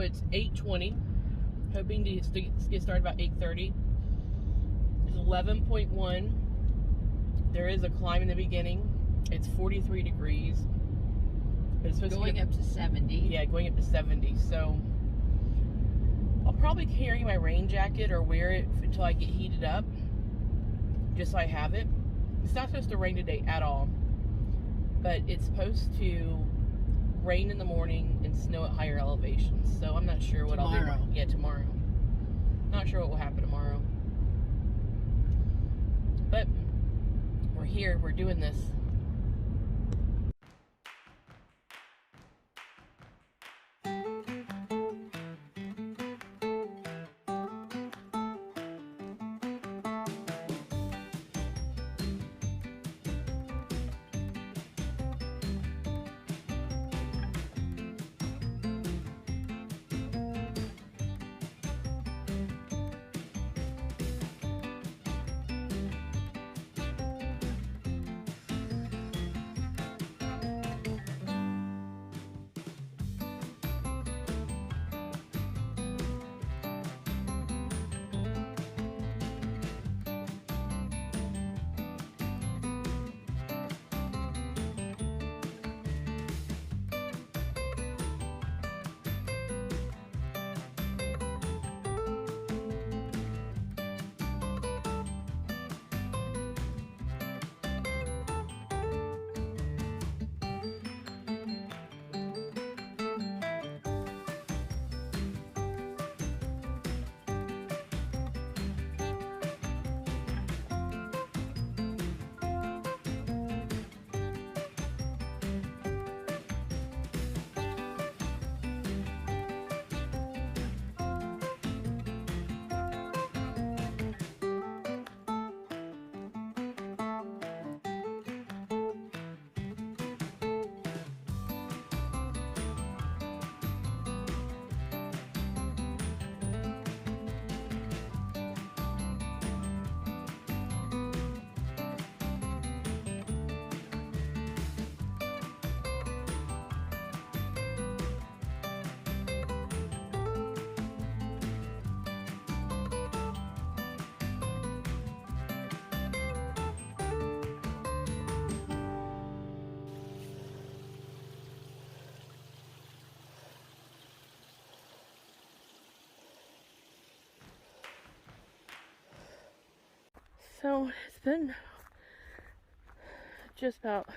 it's 8:20. Hoping to get started about 8:30. It's 11.1. There is a climb in the beginning. It's 43 degrees. But it's supposed going up to 70. Yeah, going up to 70. So I'll probably carry my rain jacket or wear it until I get heated up, just so I have it. It's not supposed to rain today at all, but it's supposed to rain in the morning and snow at higher elevations. So I'm not sure what tomorrow. I'll do. Yeah, tomorrow. Not sure what will happen tomorrow. But we're here. We're doing this. So it's been just about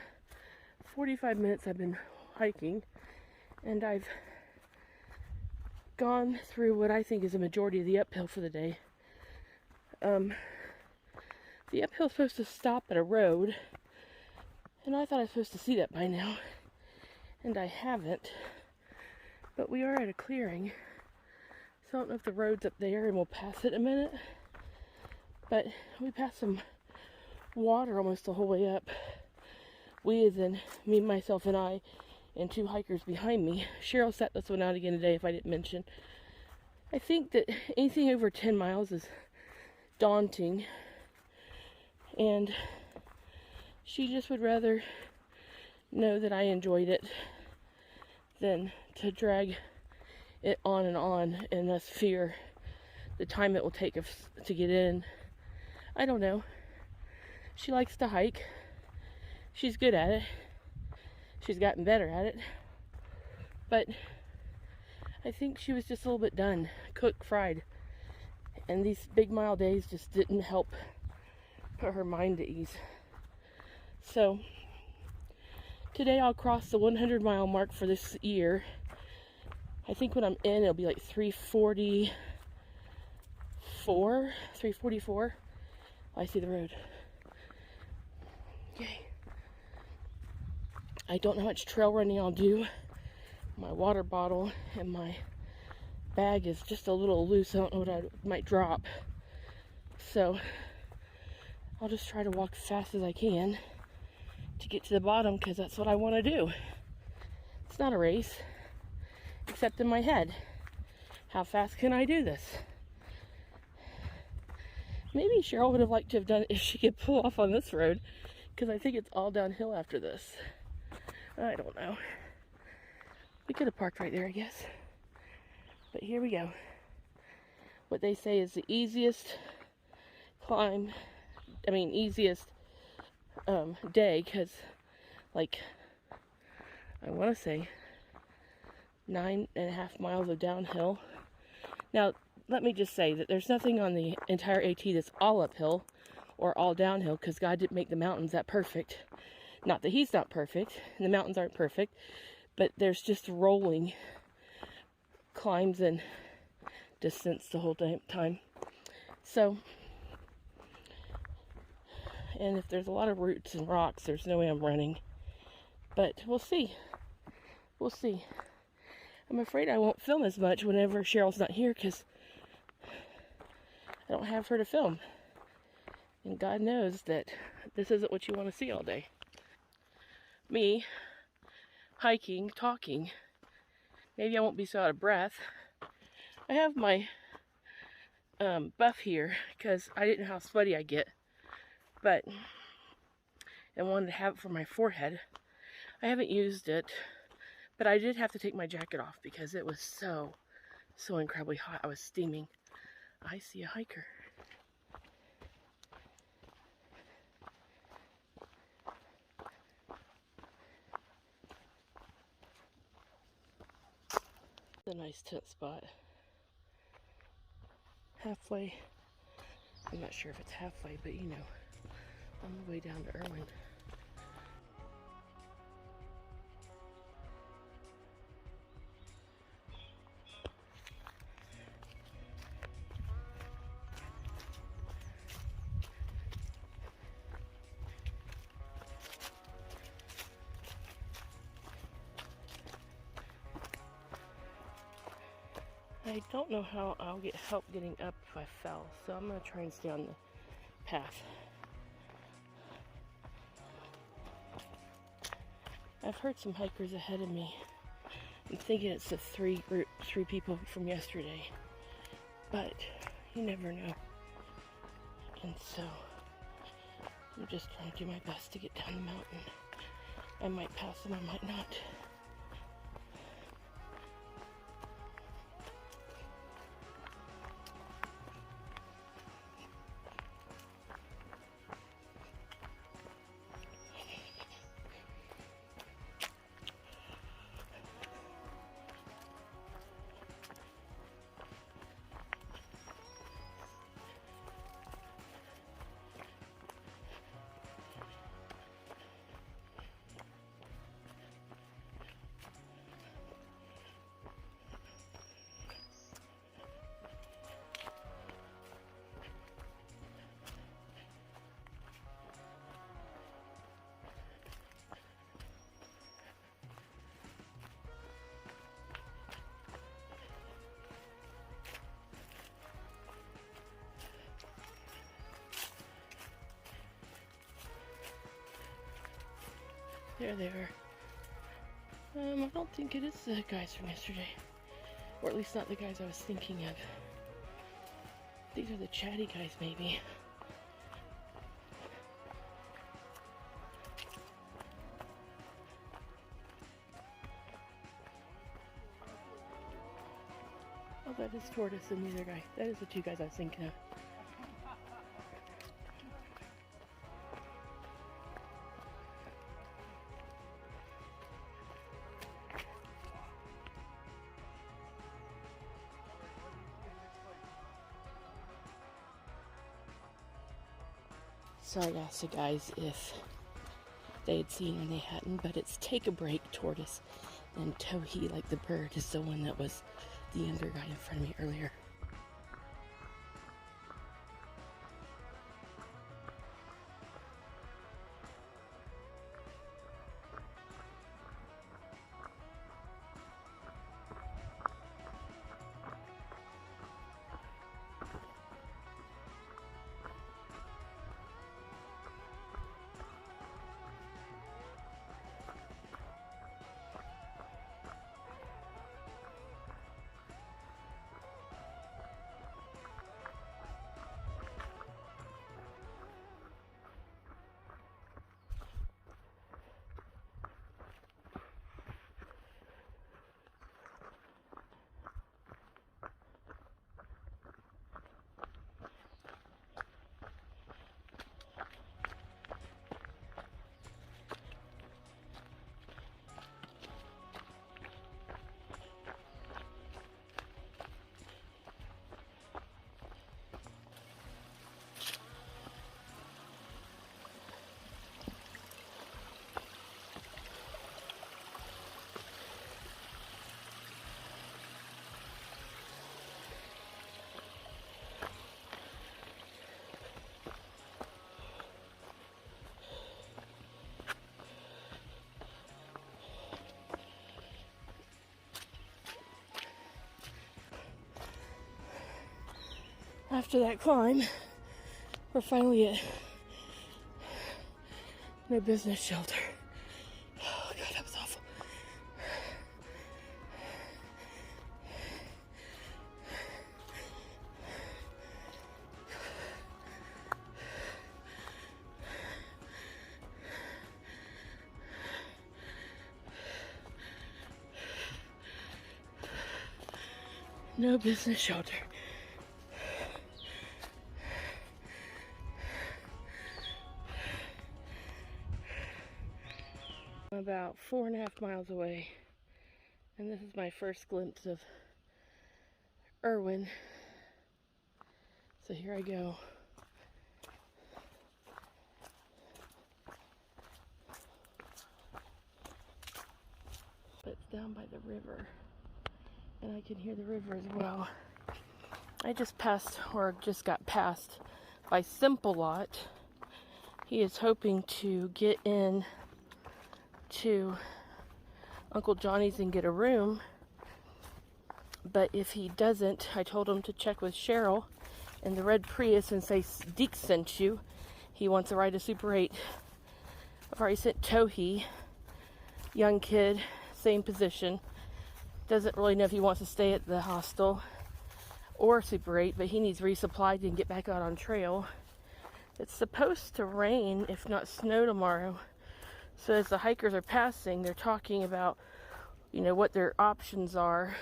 45 minutes I've been hiking, and I've gone through what I think is a majority of the uphill for the day. The uphill is supposed to stop at a road, and I thought I was supposed to see that by now, and I haven't, but we are at a clearing, so I don't know if the road's up there, and we'll pass it in a minute. But we passed some water almost the whole way up. We, as in me, myself, and I, and two hikers behind me. Cheryl sat this one out again today, if I didn't mention. I think that anything over 10 miles is daunting. And she just would rather know that I enjoyed it than to drag it on and thus fear the time it will take us to get in. I don't know. She likes to hike. She's good at it. She's gotten better at it. But I think she was just a little bit done. Cooked, fried. And these big mile days just didn't help put her mind at ease. So today I'll cross the 100-mile mark for this year. I think when I'm in, it'll be like 344. I see the road. Yay. I don't know how much trail running I'll do. My water bottle and my bag is just a little loose. I don't know what I might drop. So I'll just try to walk as fast as I can to get to the bottom, because that's what I want to do. It's not a race, except in my head. How fast can I do this? Maybe Cheryl would have liked to have done it if she could pull off on this road, because I think it's all downhill after this. I don't know. We could have parked right there, I guess. But here we go. What they say is the easiest climb, easiest day, because like I want to say 9.5 miles of downhill. Now let me just say that there's nothing on the entire AT that's all uphill or all downhill, because God didn't make the mountains that perfect. Not that he's not perfect, and the mountains aren't perfect, but there's just rolling climbs and distance the whole time. So, and if there's a lot of roots and rocks, there's no way I'm running. But we'll see. We'll see. I'm afraid I won't film as much whenever Cheryl's not here, because I don't have her to film. And God knows that this isn't what you want to see all day. Me, hiking, talking. Maybe I won't be so out of breath. I have my buff here because I didn't know how sweaty I get. But I wanted to have it for my forehead. I haven't used it, but I did have to take my jacket off because it was so incredibly hot. I was steaming. I see a hiker. A nice tent spot. Halfway. I'm not sure if it's halfway, but you know, on the way down to Erwin. I don't know how I'll get help getting up if I fell, so I'm going to try and stay on the path. I've heard some hikers ahead of me. I'm thinking it's the three people from yesterday, but you never know. And so I'm just trying to do my best to get down the mountain. I might pass them, I might not. There they are. I don't think it is the guys from yesterday. Or at least not the guys I was thinking of. These are the chatty guys, maybe. Oh, that is Tortoise and the other guy. That is the two guys I was thinking of. So I asked the guys if they had seen when they hadn't, but it's Take a Break Tortoise, and Tohe, like the bird, is the one that was the younger guy in front of me earlier. after that climb, we're finally at no business shelter. Oh God, that was awful. No business shelter. I'm about 4.5 miles away, and this is my first glimpse of Erwin. So here I go. But it's down by the river, and I can hear the river as well. I just got passed by SimpleLot. He is hoping to get in to Uncle Johnny's and get a room, but if he doesn't, I told him to check with Cheryl in the red Prius and say Deke sent you. He wants to ride a Super 8. I've already sent Tohe, young kid, same position. Doesn't really know if he wants to stay at the hostel or Super 8, but he needs resupplied and get back out on trail. It's supposed to rain, if not snow, tomorrow. So as the hikers are passing, they're talking about, what their options are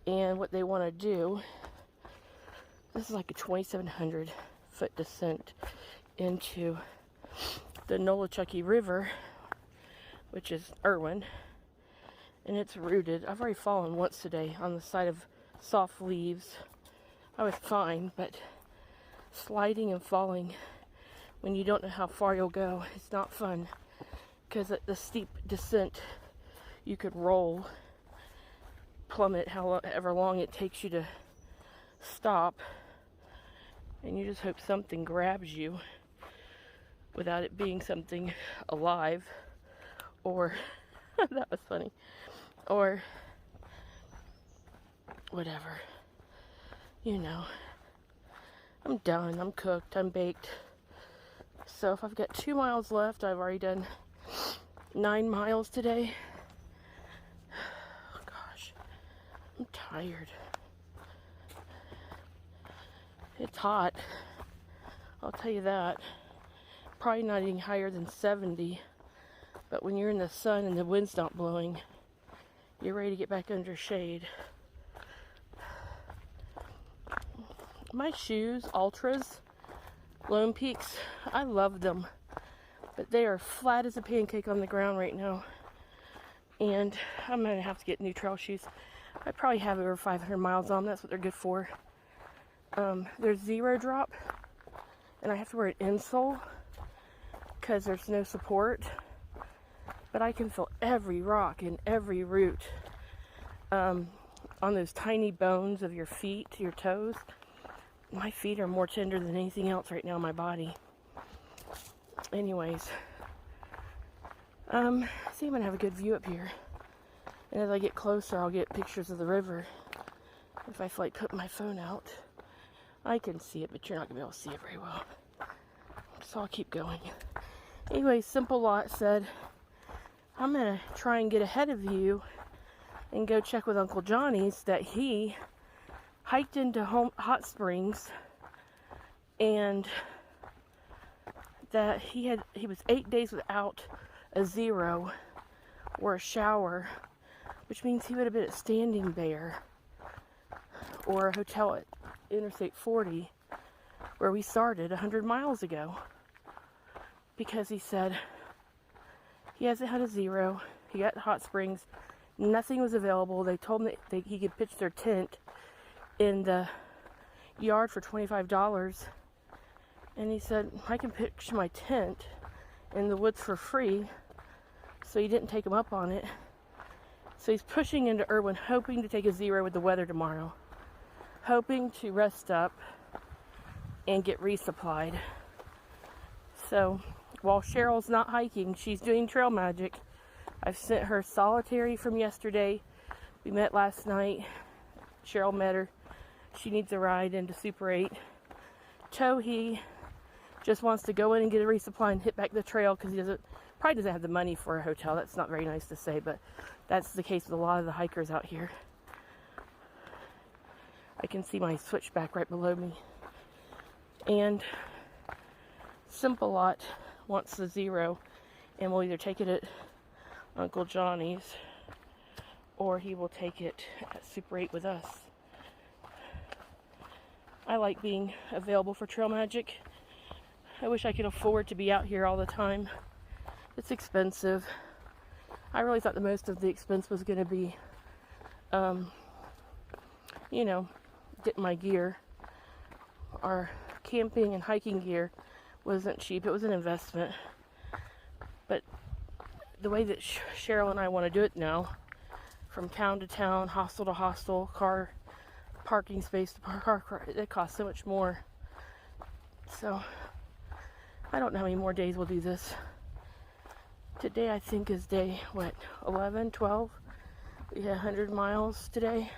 and what they want to do. This is like a 2,700 foot descent into the Nolichucky River, which is Erwin, and it's rooted. I've already fallen once today on the side of soft leaves. I was fine, but sliding and falling when you don't know how far you'll go, it's not fun. Because at the steep descent, you could roll, plummet however long it takes you to stop, and you just hope something grabs you without it being something alive, or that was funny, or whatever. I'm done, I'm cooked, I'm baked. So if I've got 2 miles left, I've already done 9 miles today. Oh gosh, I'm tired. It's hot, I'll tell you that. Probably not any higher than 70, but when you're in the sun and the wind's not blowing, you're ready to get back under shade. My shoes, Ultras, Lone Peaks, I love them, but they are flat as a pancake on the ground right now, and I'm going to have to get new trail shoes. I probably have over 500 miles on them. That's what they're good for. They're 0 drop, and I have to wear an insole because there's no support, but I can feel every rock and every root on those tiny bones of your feet, your toes. My feet are more tender than anything else right now in my body. Anyways, see, I'm gonna have a good view up here, and as I get closer, I'll get pictures of the river. If I feel like putting my phone out, I can see it, but you're not gonna be able to see it very well. So I'll keep going. Anyway, SimpleLot said, I'm gonna try and get ahead of you and go check with Uncle Johnny's that he hiked into hot springs, and that he was 8 days without a 0 or a shower, which means he would have been at Standing Bear or a hotel at Interstate 40 where we started 100 miles ago, because he said he hasn't had a 0. He got hot springs, nothing was available. They told him that he could pitch their tent in the yard for $25, and he said, I can pitch my tent in the woods for free. So he didn't take him up on it. So he's pushing into Erwin, hoping to take a 0 with the weather tomorrow, hoping to rest up and get resupplied. So while Cheryl's not hiking, she's doing trail magic. I've sent her solitary from yesterday. We met last night. Cheryl met her. She needs a ride into Super 8. Tohe just wants to go in and get a resupply and hit back the trail because he probably doesn't have the money for a hotel. That's not very nice to say, but that's the case with a lot of the hikers out here. I can see my switchback right below me. And SimpleLot wants the 0, and we'll either take it at Uncle Johnny's or he will take it at Super 8 with us. I like being available for trail magic. I wish I could afford to be out here all the time. It's expensive. I really thought the most of the expense was going to be, you know, getting my gear. Our camping and hiking gear wasn't cheap. It was an investment. But the way that Cheryl and I want to do it now, from town to town, hostel to hostel, parking space to car, it costs so much more. So I don't know how many more days we'll do this. Today I think is day, 11, 12? We had 100 miles today.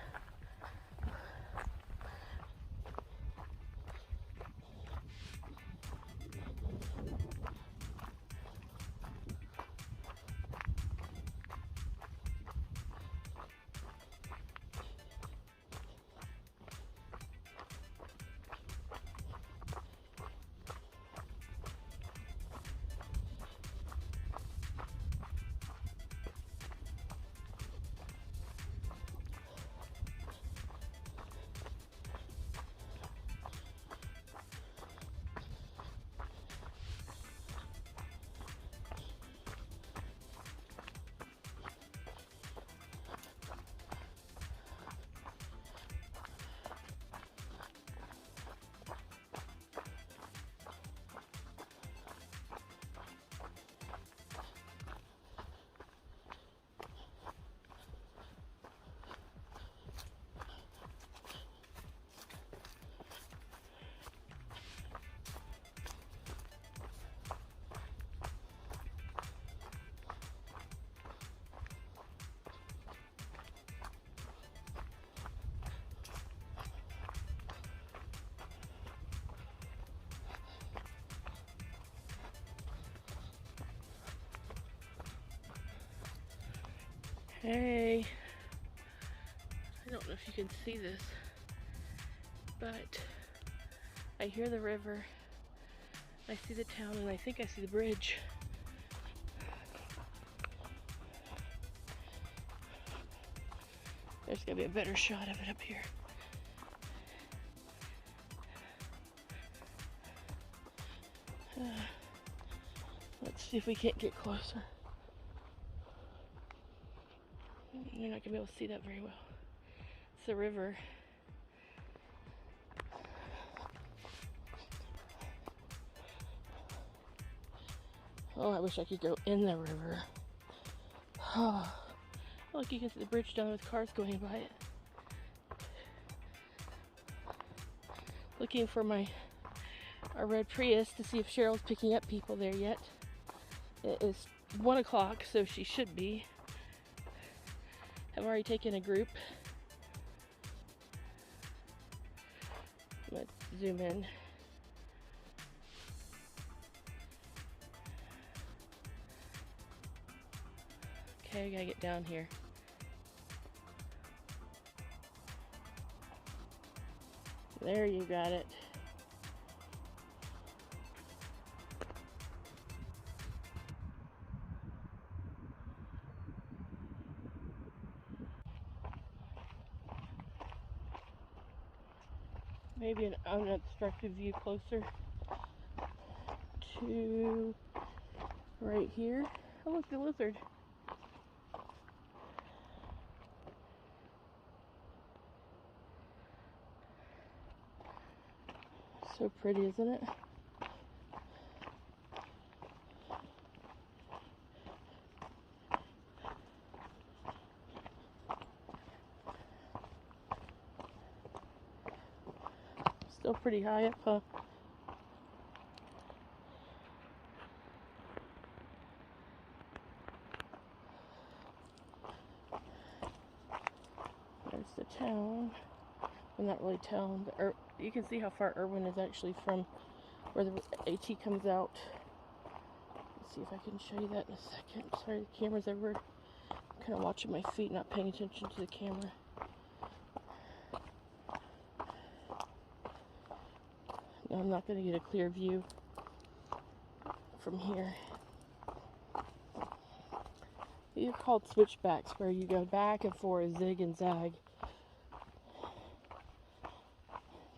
Hey, I don't know if you can see this, but I hear the river, I see the town, and I think I see the bridge. There's gonna be a better shot of it up here. Let's see if we can't get closer. You're not gonna be able to see that very well. It's the river. Oh, I wish I could go in the river. Oh, look, you can see the bridge down with cars going by it. Looking for our red Prius to see if Cheryl's picking up people there yet. It is 1 o'clock, so she should be. I've already taken a group. Let's zoom in. Okay, I gotta get down here. There, you got it. Maybe an unobstructed view closer to right here. Oh, look, the lizard. So pretty, isn't it? Still pretty high up, huh? There's the town. I'm not really telling. You can see how far Erwin is actually from where the AT comes out. Let's see if I can show you that in a second. Sorry, the camera's everywhere. I'm kind of watching my feet, not paying attention to the camera. No, I'm not going to get a clear view from here. These are called switchbacks, where you go back and forth, zig and zag,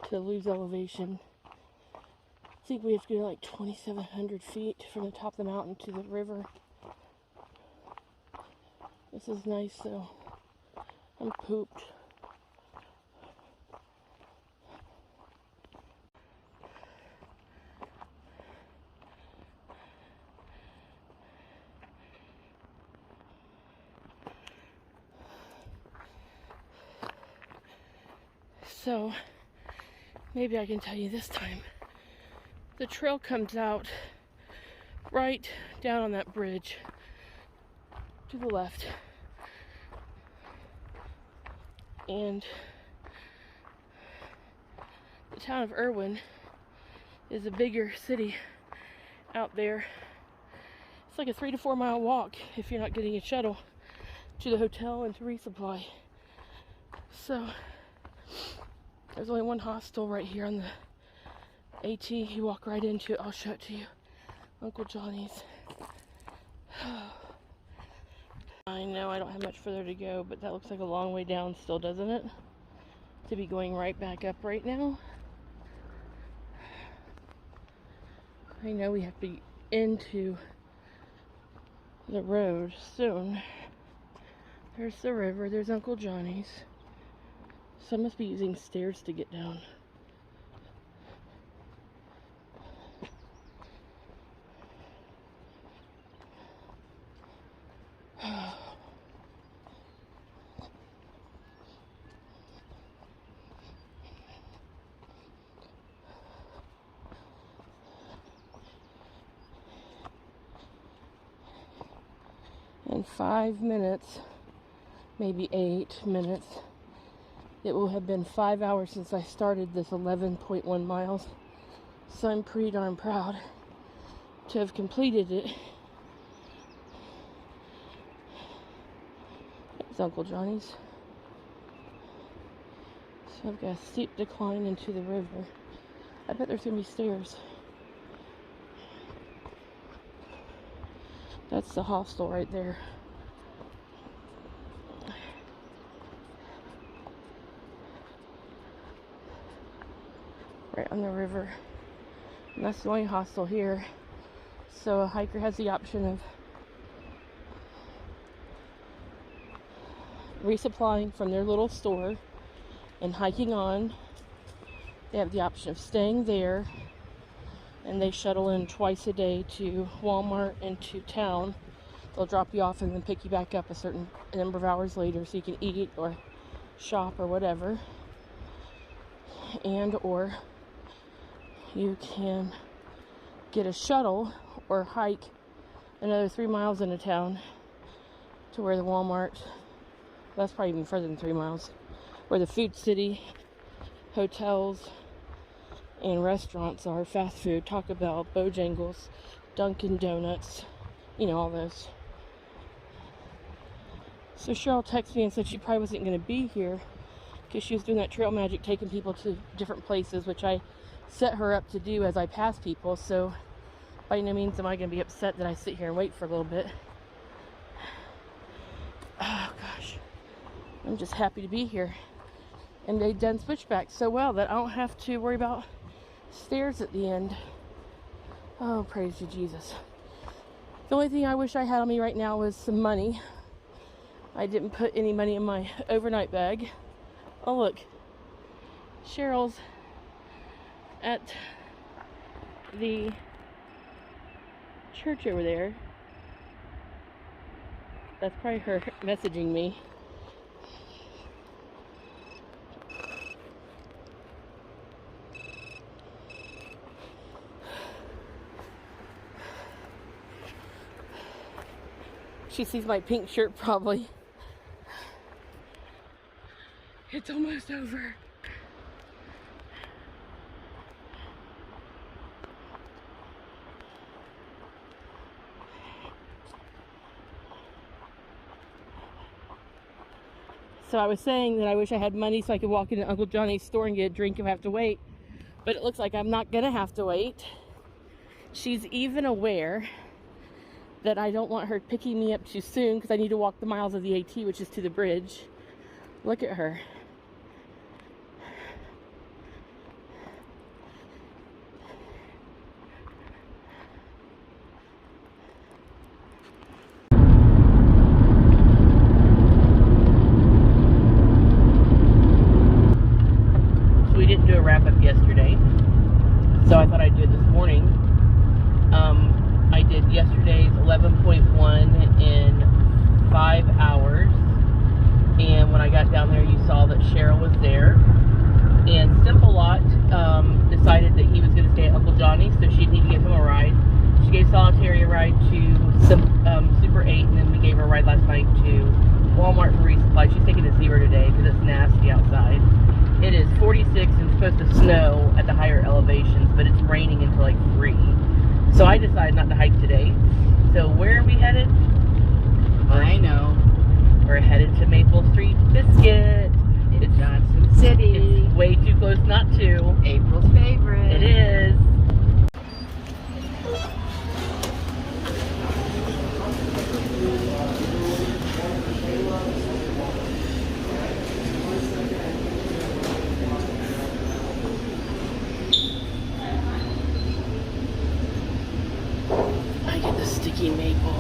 to lose elevation. I think we have to go like 2,700 feet from the top of the mountain to the river. This is nice though. I'm pooped. So, maybe I can tell you this time. The trail comes out right down on that bridge to the left. And the town of Erwin is a bigger city out there. It's like a 3 to 4 mile walk if you're not getting a shuttle to the hotel and to resupply. So, there's only one hostel right here on the AT. You walk right into it. I'll show it to you. Uncle Johnny's. I know I don't have much further to go, but that looks like a long way down still, doesn't it? To be going right back up right now. I know we have to be into the road soon. There's the river. There's Uncle Johnny's. So I must be using stairs to get down. In 5 minutes, maybe 8 minutes, it will have been 5 hours since I started this 11.1 miles. So I'm pretty darn proud to have completed it. There's Uncle Johnny's. So I've got a steep decline into the river. I bet there's going to be stairs. That's the hostel right there. Right on the river. And that's the only hostel here. So a hiker has the option of resupplying from their little store and hiking on. They have the option of staying there, and they shuttle in twice a day to Walmart and to town. They'll drop you off and then pick you back up a certain number of hours later so you can eat or shop or whatever. And or you can get a shuttle or hike another 3 miles into town to where the Walmart, that's probably even further than 3 miles, where the food city, hotels, and restaurants are. Fast food, Taco Bell, Bojangles, Dunkin' Donuts, you know, all those. So Cheryl texted me and said she probably wasn't going to be here because she was doing that trail magic, taking people to different places, which I set her up to do as I pass people. So by no means am I going to be upset that I sit here and wait for a little bit. Oh gosh, I'm just happy to be here. And they've done switchbacks so well that I don't have to worry about stairs at the end. Oh, praise you, Jesus. The only thing I wish I had on me right now was some money. I didn't put any money in my overnight bag. Oh, look. Cheryl's at the church over there. That's probably her messaging me. She sees my pink shirt probably. It's almost over. So I was saying that I wish I had money so I could walk into Uncle Johnny's store and get a drink if I have to wait. But it looks like I'm not gonna have to wait. She's even aware that I don't want her picking me up too soon because I need to walk the miles of the AT, which is to the bridge. Look at her. So we didn't do a wrap-up yesterday, so I thought I'd do it this morning. I did yesterday's 11.1 in 5 hours, and when I got down there you saw that Cheryl was there, and SimpleLot decided that he was going to stay at Uncle Johnny's, so she'd need to give him a ride. She gave Solitary a ride to Super 8, and then we gave her a ride last night to Walmart for resupply. She's taking a 0 today because it's nasty outside. It is 46 and it's supposed to snow at the higher elevations, but it's raining until like 3. So I decided not to hike today. So where are we headed? I know. We're headed to Maple Street Biscuit. It's Johnson City. It's way too close not to. April's favorite. It is. I get the sticky maple.